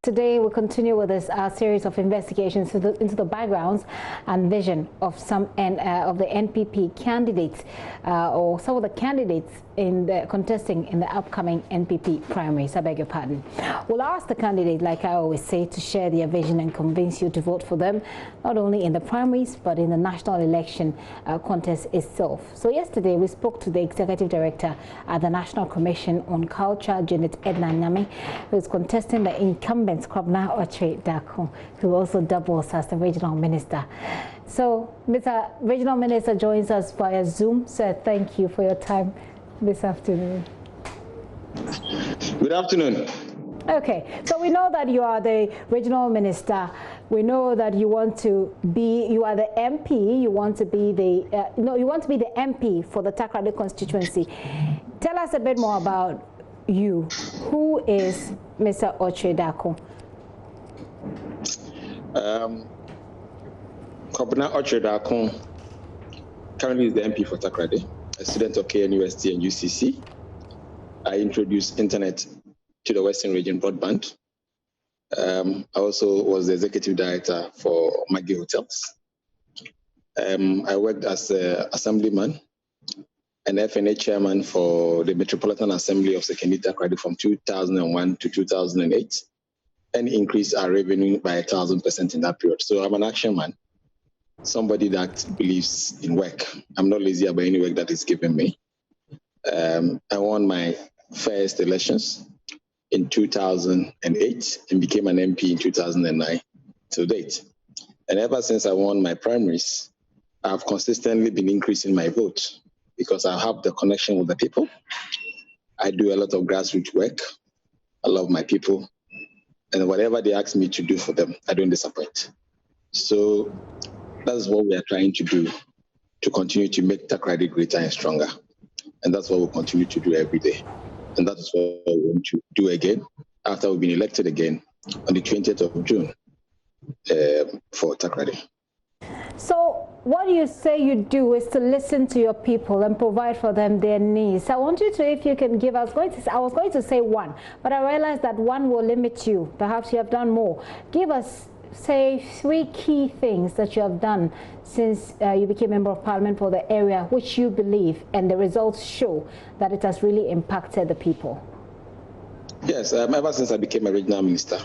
Today we continue with this series of investigations into the backgrounds and vision of some of the NPP candidates or some of the candidates contesting in the upcoming NPP primaries. I beg your pardon. We'll ask the candidate, like I always say, to share their vision and convince you to vote for them, not only in the primaries but in the national election contest itself. So yesterday we spoke to the executive director at the National Commission on Culture, Janet Edna Nyame, who is contesting the incumbent JoyNews, who also doubles as the regional minister. So, Mr. Regional Minister joins us via Zoom. So, thank you for your time this afternoon. Good afternoon. Okay, so we know that you are the regional minister. We know that you want to be, you are the MP. You want to be the, you want to be the MP for the Takoradi constituency. Tell us a bit more about you. Who is Mr. JoyNews? Kobna JoyNews currently is the MP for Takoradi, a student of KNUST and UCC. I introduced internet to the Western Region broadband. I also was the executive director for Maggie Hotels. I worked as an assemblyman and FNA chairman for the Metropolitan Assembly of Sekendita Takoradi from 2001 to 2008, and increased our revenue by 1,000% in that period. So I'm an action man, somebody that believes in work. I'm not lazy about any work that is given me. I won my first elections in 2008 and became an MP in 2009 to date. And ever since I won my primaries, I've consistently been increasing my vote because I have the connection with the people. I do a lot of grassroots work. I love my people. And whatever they ask me to do for them, I don't disappoint. So that's what we are trying to do, to continue to make Takoradi greater and stronger. And that's what we'll continue to do every day. And that is what we want to do again after we've been elected again on the 20th of June for Takoradi. So what you say you do is to listen to your people and provide for them their needs. I want you to, if you can give, I was going to say one, but I realized that one will limit you. Perhaps you have done more. Give us, say, 3 key things that you have done since you became Member of Parliament for the area, which you believe, and the results show that it has really impacted the people. Yes, ever since I became a regional minister,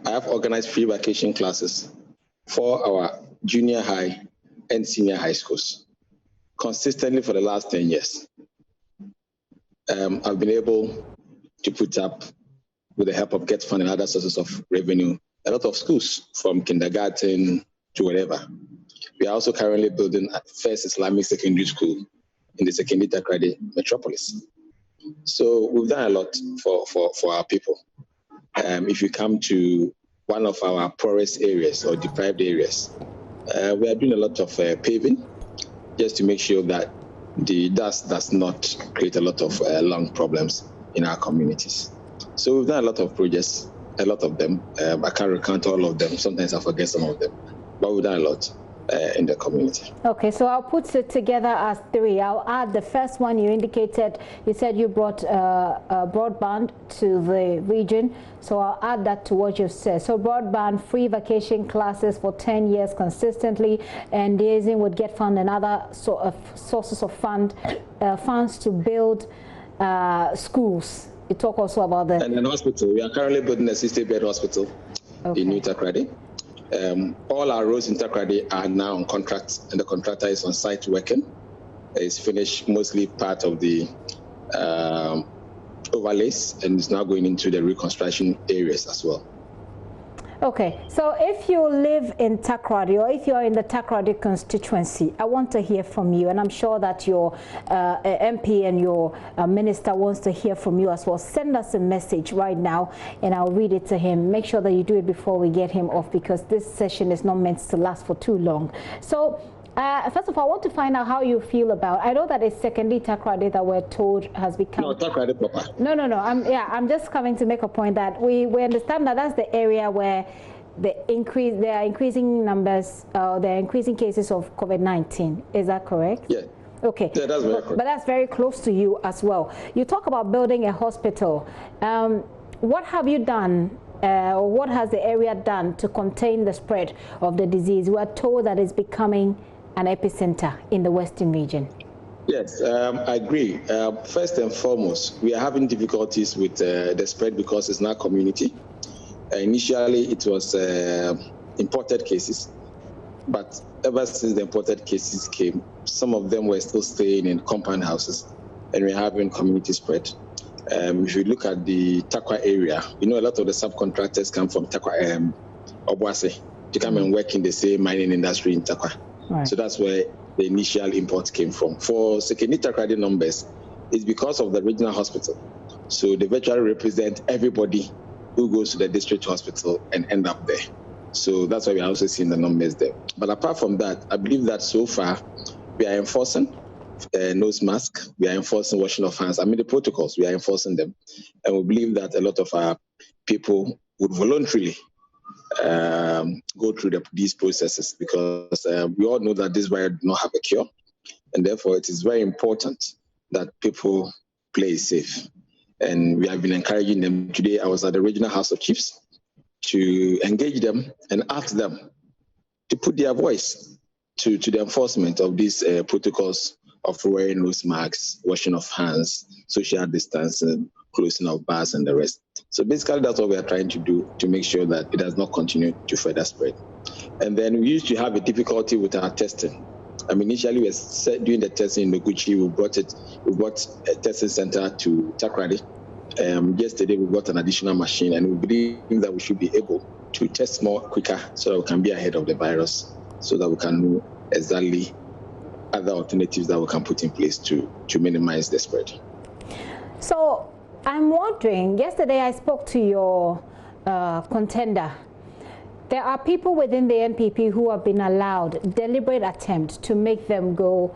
I have organized free vacation classes for our junior high and senior high schools consistently for the last 10 years. I've been able to put up, with the help of Get Fund and other sources of revenue, a lot of schools from kindergarten to wherever. We are also currently building a first Islamic secondary school in the Sekendita Takoradi metropolis. So we've done a lot for our people. If you come to one of our poorest areas or deprived areas, we are doing a lot of paving just to make sure that the dust does not create a lot of lung problems in our communities. So we've done a lot of projects, a lot of them. I can't recount all of them. Sometimes I forget some of them, but we've done a lot in the community. Okay, so I'll put it together as 3. I'll add the first one you indicated. You said you brought broadband to the region, so I'll add that to what you've said. So broadband, free vacation classes for 10 years consistently, and liaising would Get Fund and other sort of sources of funds to build schools. You talk also about the... And an hospital. We are currently building a 60-bed hospital in New Takoradi. All our roads in Takoradi are now on contract, and the contractor is on site working. It's finished mostly part of the overlays, and is now going into the reconstruction areas as well. Okay, so if you live in Takoradi, or if you're in the Takoradi constituency, I want to hear from you, and I'm sure that your MP and your minister wants to hear from you as well. Send us a message right now, and I'll read it to him. Make sure that you do it before we get him off, because this session is not meant to last for too long. So, first of all, I want to find out how you feel about. I know that it's Sekendita Takoradi that we're told has become. No, Takoradi proper. No. I'm just coming to make a point that we understand that that's the area where there are increasing numbers, there are increasing cases of COVID-19. Is that correct? Yeah. Okay. Yeah, that's very correct. But that's very close to you as well. You talk about building a hospital. What have you done what has the area done to contain the spread of the disease? We are told that it's becoming an epicenter in the Western region. Yes, I agree. First and foremost, we are having difficulties with the spread because it's not community. Initially, it was imported cases, but ever since the imported cases came, some of them were still staying in compound houses, and we're having community spread. If you look at the Takwa area, you know, a lot of the subcontractors come from Takwa, Obuasi, to come and work in the same mining industry in Takwa. Right. So that's where the initial imports came from. For Sekeni Takrady numbers, it's because of the regional hospital. So they virtually represent everybody who goes to the district hospital and end up there. So that's why we're also seeing the numbers there. But apart from that, I believe that so far we are enforcing nose mask, we are enforcing washing of hands. I mean, the protocols, we are enforcing them. And we believe that a lot of our people would voluntarily go through these processes, because we all know that this virus does not have a cure. And therefore, it is very important that people play safe. And we have been encouraging them. Today, I was at the Regional House of Chiefs to engage them and ask them to put their voice to the enforcement of these protocols of wearing nose masks, washing of hands, social distancing, closing of bars, and the rest. So basically, that's what we are trying to do to make sure that it does not continue to further spread. And then we used to have a difficulty with our testing. I mean, initially, we were doing the testing in Noguchi. We brought a testing center to Takrady. Yesterday, we got an additional machine, and we believe that we should be able to test more quicker so that we can be ahead of the virus, so that we can know exactly other alternatives that we can put in place to minimize the spread. So I'm wondering, yesterday I spoke to your contender. There are people within the NPP who have been allowed deliberate attempt to make them go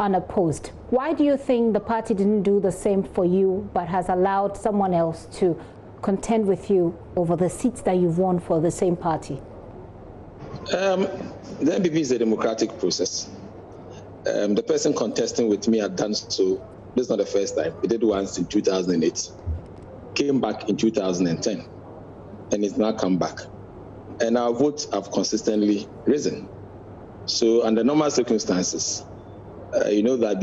unopposed. Why do you think the party didn't do the same for you, but has allowed someone else to contend with you over the seats that you've won for the same party? The NPP is a democratic process. The person contesting with me had done so. This is not the first time. He did once in 2008, came back in 2010, and it's now come back. And our votes have consistently risen. So under normal circumstances, you know that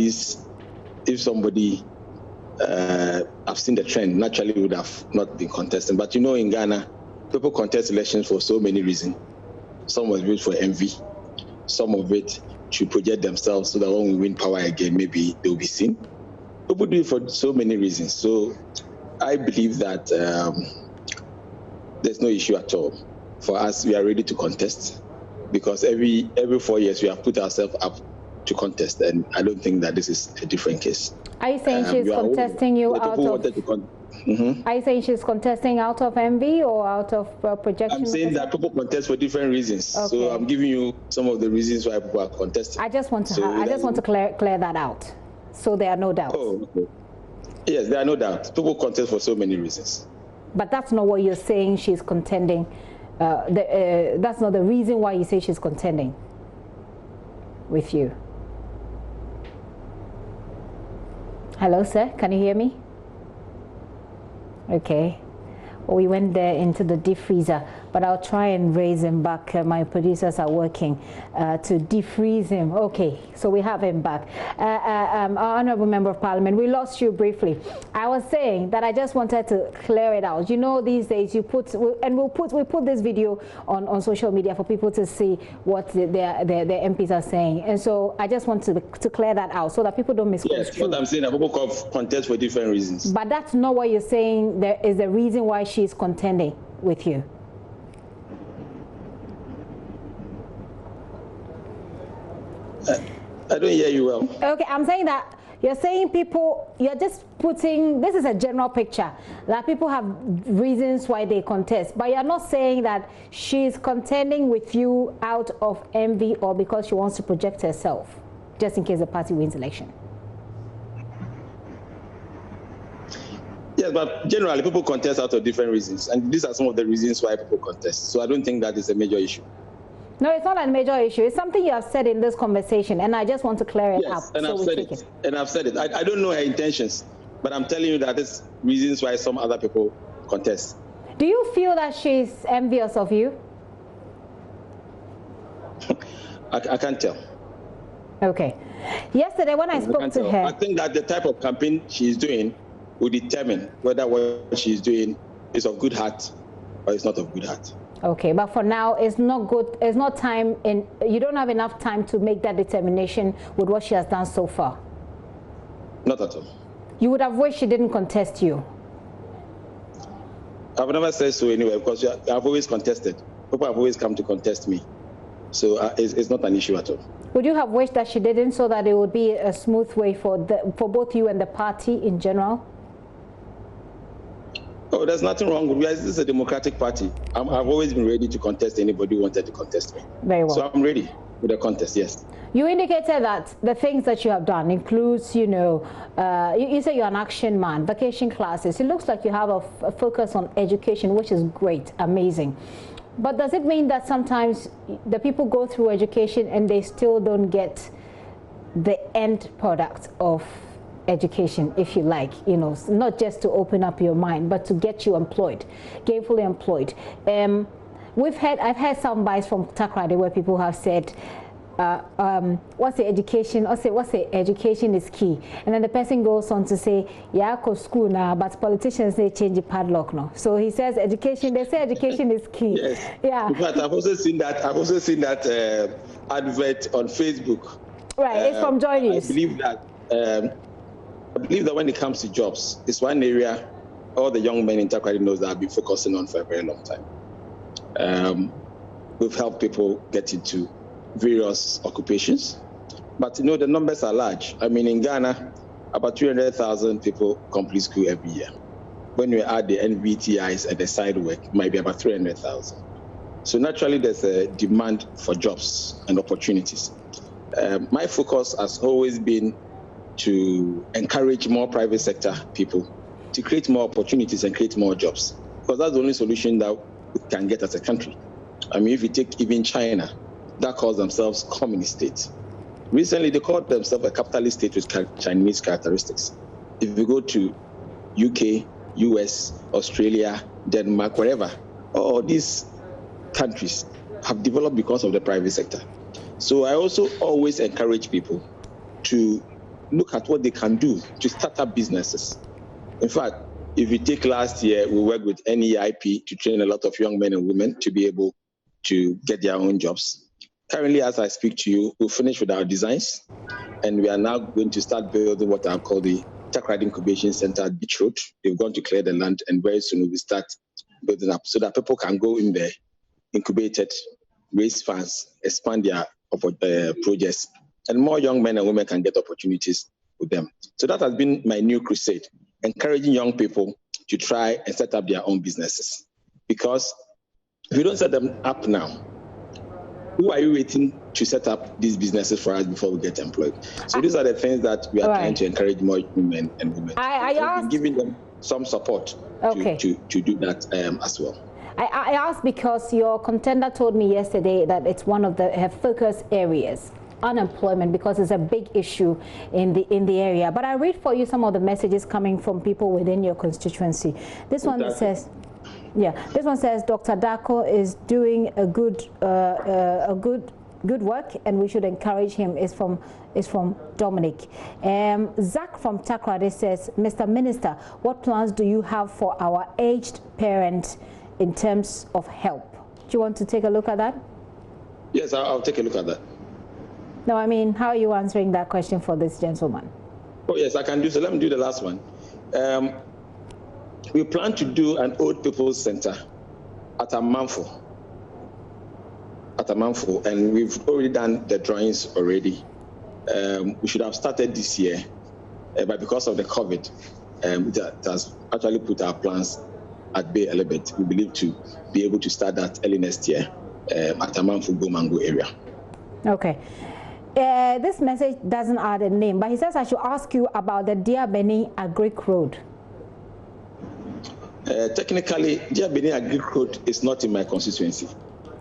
if somebody, I've seen the trend, naturally would have not been contesting. But you know, in Ghana, people contest elections for so many reasons. Some of it for envy, some of it to project themselves so that when we win power again, maybe they'll be seen. People do it for so many reasons. So I believe that there's no issue at all. For us, we are ready to contest, because every 4 years we have put ourselves up to contest, and I don't think that this is a different case. Are you saying she's contesting you out of? Are you saying she's contesting out of envy or out of projection? I'm saying that people contest for different reasons. Okay. So I'm giving you some of the reasons why people are contesting. I just want to clear that out, so there are no doubts. Oh, okay. Yes, there are no doubts. People contest for so many reasons. But that's not what you're saying she's contending. That's not the reason why you say she's contending with you. Hello, sir. Can you hear me? Okay. Well, we went there into the deep freezer, but I'll try and raise him back. My producers are working to defreeze him. Okay, so we have him back. Our Honourable Member of Parliament, we lost you briefly. I was saying that I just wanted to clear it out. You know, these days we put this video on social media for people to see what their MPs are saying, and so I just want to clear that out so that people don't misconstrue. Yes, what I'm saying, that people contest for different reasons. But that's not what you're saying. There is the reason why she's contending with you. I don't hear you well. Okay, I'm saying that you're saying you're just putting, this is a general picture, that people have reasons why they contest, but you're not saying that she's contending with you out of envy or because she wants to project herself, just in case the party wins election. Yes, but generally people contest out of different reasons, and these are some of the reasons why people contest. So I don't think that is a major issue. No, it's not a major issue. It's something you have said in this conversation, and I just want to clear it up. Yes, and I've said it. And I've said it. I don't know her intentions, but I'm telling you that it's reasons why some other people contest. Do you feel that she's envious of you? I can't tell. Okay. Yesterday when I spoke to her... I think that the type of campaign she's doing will determine whether what she's doing is of good heart or it's not of good heart. Okay, but for now, it's not good. It's not time, and you don't have enough time to make that determination with what she has done so far. Not at all. You would have wished she didn't contest you. I've never said so anyway, because I've always contested. People have always come to contest me. So it's not an issue at all. Would you have wished that she didn't, so that it would be a smooth way for both you and the party in general? Oh, there's nothing wrong with this. This is a democratic party. I've always been ready to contest anybody who wanted to contest me. Very well. So I'm ready with the contest, yes. You indicated that the things that you have done includes, you know, you say you're an action man, vacation classes. It looks like you have a focus on education, which is great, amazing. But does it mean that sometimes the people go through education and they still don't get the end product of education, if you like, you know, not just to open up your mind, but to get you employed, gainfully employed? I've heard some bites from Takoradi where people have said, what's the education? What's the education is key, and then the person goes on to say, yeah, I go school now, but politicians they change the padlock now. So he says education. They say education is key. Yes. Yeah. In fact, I've also seen that. Advert on Facebook. Right. It's from JoyNews. I believe that when it comes to jobs, it's one area all the young men in Takoradi knows that I've been focusing on for a very long time. We've helped people get into various occupations, but you know the numbers are large. I mean, in Ghana, about 300,000 people complete school every year. When you add the NVTIs and the side work, it might be about 300,000. So naturally, there's a demand for jobs and opportunities. My focus has always been to encourage more private sector people to create more opportunities and create more jobs, because that's the only solution that we can get as a country. I mean, if you take even China, that calls themselves communist states. Recently, they called themselves a capitalist state with Chinese characteristics. If you go to UK, US, Australia, Denmark, wherever, all these countries have developed because of the private sector. So I also always encourage people to look at what they can do to start up businesses. In fact, if you take last year, we worked with NEIP to train a lot of young men and women to be able to get their own jobs. Currently, as I speak to you, we'll finish with our designs, and we are now going to start building what I call the Takoradi Incubation Center at Beach Road. They've gone to clear the land, and very soon we'll start building up so that people can go in there, incubated, raise funds, expand their projects, and more young men and women can get opportunities with them. So that has been my new crusade, encouraging young people to try and set up their own businesses. Because if you don't set them up now, who are you waiting to set up these businesses for us before we get employed? So these are the things that we are trying to encourage more men and women. I've been giving them some support to do that as well. I asked because your contender told me yesterday that it's one of her focus areas, unemployment, because it's a big issue in the area. But I read for you some of the messages coming from people within your constituency. This one says, this one says Dr. Dako is doing a good work, and we should encourage him. Is from Dominic. Zach from Takoradi says, Mr. Minister, what plans do you have for our aged parents in terms of help? Do you want to take a look at that? Yes, I'll take a look at that. No, I mean, how are you answering that question for this gentleman? Oh, yes, I can do so. Let me do the last one. We plan to do an old people's center at Amanfo, and we've already done the drawings already. We should have started this year, but because of the COVID, that has actually put our plans at bay a little bit. We believe to be able to start that early next year at Amanfo Gomango area. Okay. This message doesn't add a name, but he says I should ask you about the Diabeni Agric Road. Technically, Diabeni Agric Road is not in my constituency.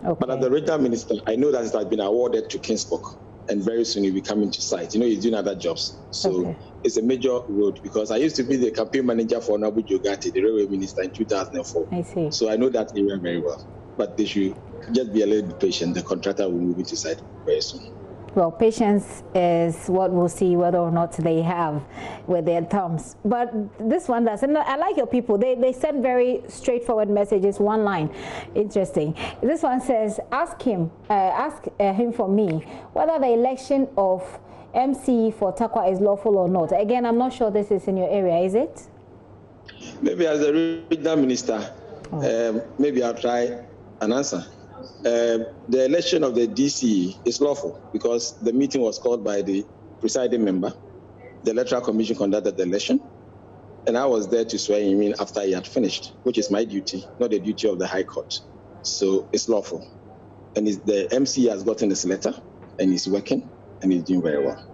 Okay. But as the regional minister, I know that it has been awarded to Kingsburg, and very soon he'll be coming to site. You know, he's doing other jobs. So it's a major road, because I used to be the campaign manager for Honorable Jogati, the railway minister, in 2004. I see. So I know that area very well. But they should just be a little bit patient. The contractor will move into site very soon. Well, patience is what we'll see whether or not they have with their thumbs. But this one does. And I like your people. They send very straightforward messages, one line. Interesting. This one says, ask him for me whether the election of MC for Tarkwa is lawful or not. Again, I'm not sure this is in your area, is it? Maybe as a regional minister, maybe I'll try an answer. The election of the DC is lawful because the meeting was called by the presiding member. The Electoral Commission conducted the election, and I was there to swear him in after he had finished, which is my duty, not the duty of the High Court. So it's lawful. And the MC has gotten this letter, and he's working, and he's doing very well.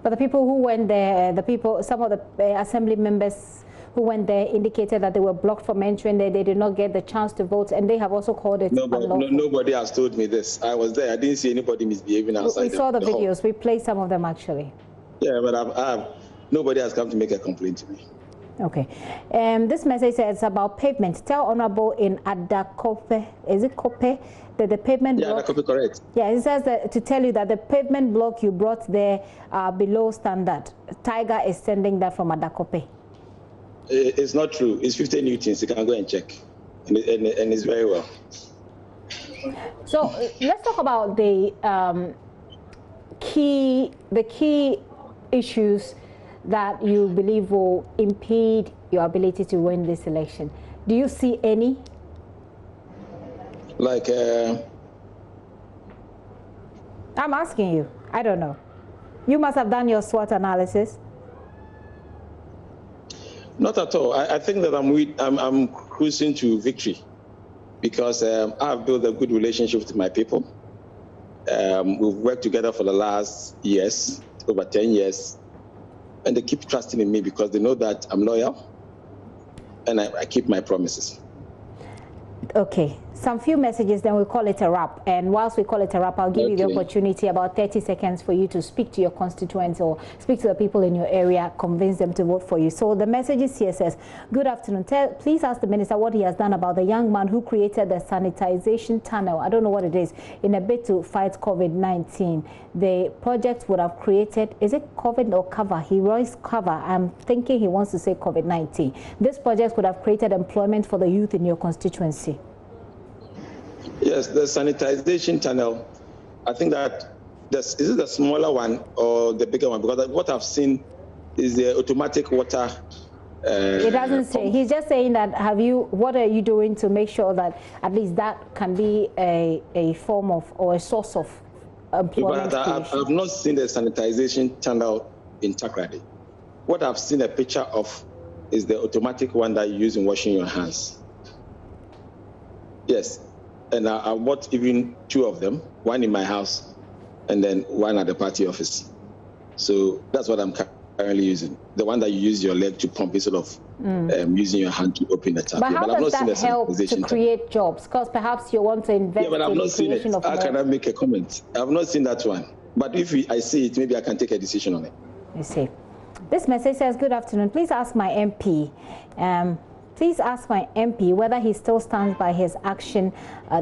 But the people who went there, some of the assembly members who went there indicated that they were blocked from entering there. They did not get the chance to vote, and they have also called it unlawful. Nobody has told me this. I was there. I didn't see anybody misbehaving outside. We saw the videos. We played some of them, actually. Yeah, but nobody has come to make a complaint to me. Okay. This message says about pavement. Tell Honorable in Adakope, is it Kope, that the pavement block... Yeah, Adakope, correct. Yeah, it says that, to tell you that the pavement block you brought there are below standard. Tiger is sending that from Adakope. It's not true. It's 50 newtons. You can go and check. And it's very well. So let's talk about the key issues that you believe will impede your ability to win this election. Do you see any? Like, I'm asking you. I don't know. You must have done your SWOT analysis. Not at all. I think that I'm cruising to victory because I've built a good relationship with my people. We've worked together for the last years, over 10 years, and they keep trusting in me because they know that I'm loyal and I keep my promises. Okay. Some few messages, then we'll call it a wrap. And whilst we call it a wrap, I'll give you the opportunity, about 30 seconds, for you to speak to your constituents or speak to the people in your area, convince them to vote for you. So the messages here says, good afternoon. Please ask the minister what he has done about the young man who created the sanitization tunnel. I don't know what it is, in a bid to fight COVID-19. The project would have created, is it COVID or cover? He writes cover. I'm thinking he wants to say COVID-19. This project would have created employment for the youth in your constituency. Yes, the sanitization tunnel, I think that is it the smaller one or the bigger one? Because what I've seen is the automatic water. It doesn't say. He's just saying that what are you doing to make sure that at least that can be a form of or a source of employment? But I've not seen the sanitization tunnel in Takrady. What I've seen a picture of is the automatic one that you use in washing your hands. Yes. And I bought even 2 of them, one in my house and then one at the party office. So that's what I'm currently using. The one that you use your leg to pump instead of using your hand to open the tap. But how does that help to create jobs? Because perhaps you want to invest in the creation of more. How can I make a comment? I've not seen that one. But if I see it, maybe I can take a decision on it. I see. This message says, good afternoon. Please ask my MP. Please ask my MP whether he still stands by his action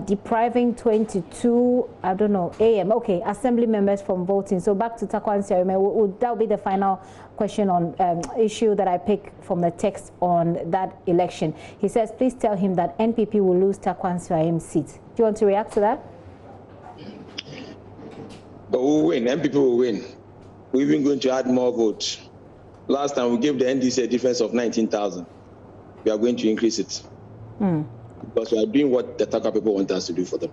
depriving 22, I don't know, AM, okay, assembly members from voting. So back to Tarkwa and Sereme, that will be the final question on issue that I pick from the text on that election. He says, please tell him that NPP will lose Tarkwa and Sereme's seat. Do you want to react to that? But we'll win, NPP will win. We're even going to add more votes. Last time we gave the NDC a difference of 19,000. We are going to increase it because we are doing what the Tarkwa people want us to do for them.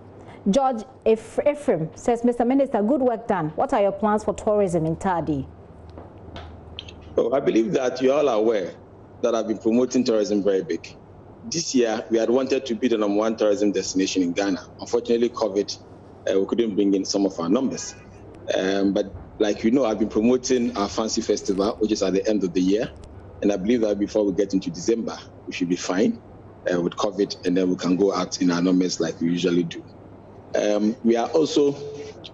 George Ephraim says, Mr. Minister, good work done. What are your plans for tourism in Tadi? Oh, I believe that you all are aware that I've been promoting tourism very big. This year, we had wanted to be the #1 tourism destination in Ghana. Unfortunately, COVID, we couldn't bring in some of our numbers. But like you know, I've been promoting our Fancy Festival, which is at the end of the year. And I believe that before we get into December, we should be fine with COVID, and then we can go out in our numbers like we usually do. We are also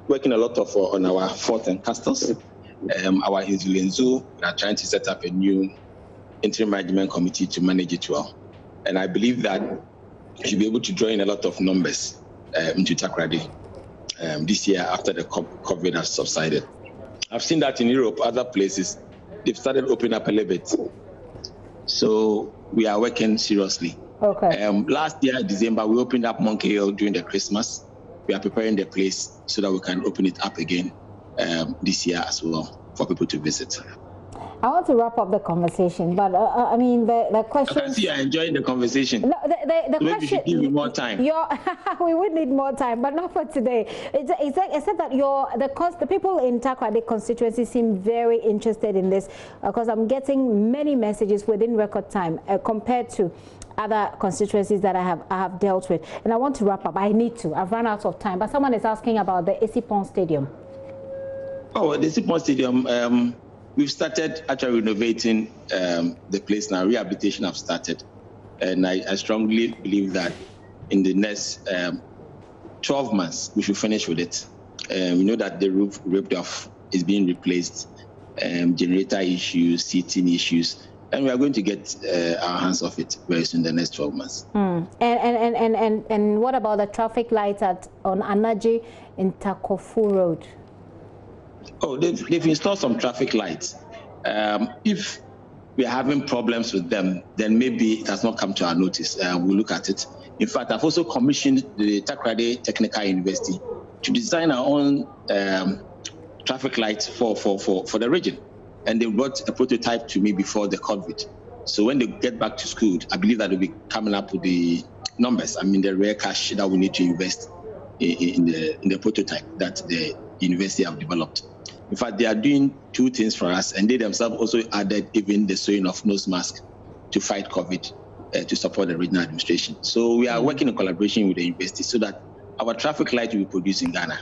working a lot of on our fort and castles. Our Insulin Zoo, we are trying to set up a new interim management committee to manage it well. And I believe that we should be able to draw in a lot of numbers into Takoradi this year after the COVID has subsided. I've seen that in Europe, other places, they've started opening up a little bit. So we are working seriously. Okay. Last year, December, we opened up Monkey Hill during the Christmas. We are preparing the place so that we can open it up again this year as well for people to visit. I want to wrap up the conversation, but I mean the question. I can see you're enjoying the conversation. No, the so question. Maybe you should give me more time. We would need more time, but not for today. Except that the people in Takoradi constituency seem very interested in this because I'm getting many messages within record time compared to other constituencies that I have dealt with. And I want to wrap up. I need to. I've run out of time. But someone is asking about the Esipon Stadium. Oh, the Esipon Stadium. We've started actually renovating the place now. Rehabilitation have started. And I strongly believe that in the next 12 months, we should finish with it. We know that the roof ripped off is being replaced, generator issues, seating issues, and we are going to get our hands off it very soon in the next 12 months. And what about the traffic lights on Anaji in Takofu Road? Oh, they've installed some traffic lights. If we are having problems with them, then maybe it has not come to our notice. We'll look at it. In fact, I've also commissioned the Takoradi Technical University to design our own traffic lights for the region. And they brought a prototype to me before the COVID. So when they get back to school, I believe that they'll be coming up with the numbers. I mean, the rare cash that we need to invest in the prototype that the university have developed. In fact, they are doing two things for us, and they themselves also added even the sewing of nose mask to fight COVID to support the regional administration. So we are working in collaboration with the university so that our traffic light will be produced in Ghana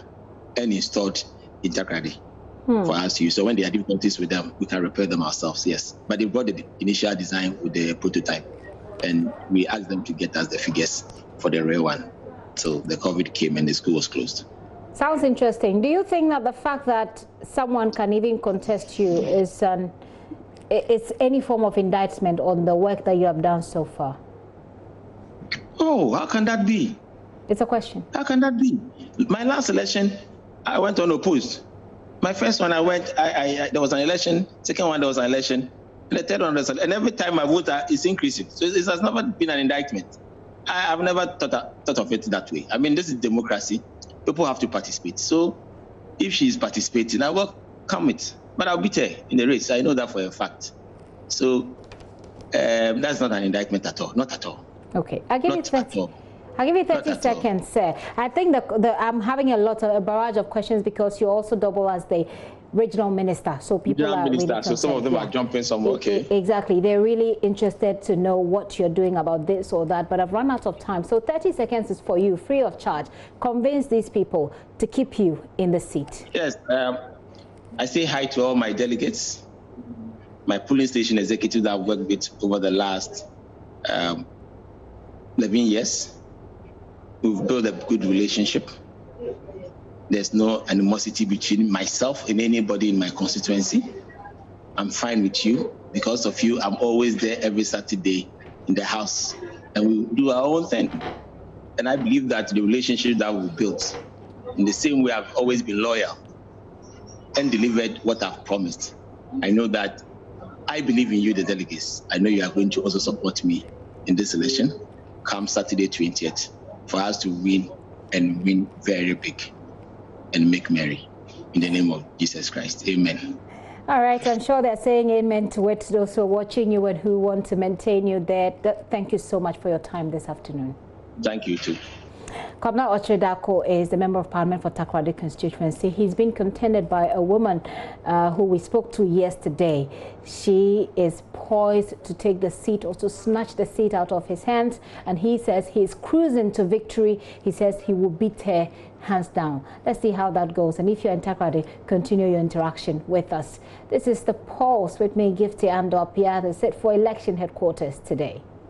and installed in Takoradi for us to use. So when there are difficulties with them, we can repair them ourselves, yes. But they brought the initial design with the prototype, and we asked them to get us the figures for the real one. So the COVID came and the school was closed. Sounds interesting. Do you think that the fact that someone can even contest you is any form of indictment on the work that you have done so far? Oh, how can that be? It's a question. How can that be? My last election, I went unopposed. My first one, there was an election. Second one, there was an election. And the third one, and every time I vote, it's increasing. So it has never been an indictment. I've never thought of it that way. I mean, this is democracy. People have to participate. So if she's participating, I welcome it. But I'll beat her in the race. I know that for a fact. So that's not an indictment at all. Not at all. Okay. I'll give you 30 seconds, sir. I think I'm having a barrage of questions because you also double as the regional minister, so people are really concerned. So some of them are jumping somewhere. Okay. Exactly. They're really interested to know what you're doing about this or that, but I've run out of time. So 30 seconds is for you, free of charge. Convince these people to keep you in the seat. Yes. I say hi to all my delegates, my polling station executives that I've worked with over the last 11 years. We've built a good relationship. There's no animosity between myself and anybody in my constituency. I'm fine with you. Because of you, I'm always there every Saturday in the house. And we do our own thing. And I believe that the relationship that we built, in the same way I've always been loyal and delivered what I've promised. I know that I believe in you, the delegates. I know you are going to also support me in this election come Saturday 20th for us to win and win very big and make merry in the name of Jesus Christ. Amen. All right, I'm sure they're saying amen to it, those who are watching you and who want to maintain you there. Thank you so much for your time this afternoon. Thank you too. Kwabena Ochredako is the Member of Parliament for Takoradi constituency. He's been contended by a woman who we spoke to yesterday. She is poised to take the seat or to snatch the seat out of his hands, and he says he's cruising to victory. He says he will beat her hands down. Let's see how that goes. And if you're in Takoradi, continue your interaction with us. This is The Pulse with me, Gifty and Opia, set for election headquarters today.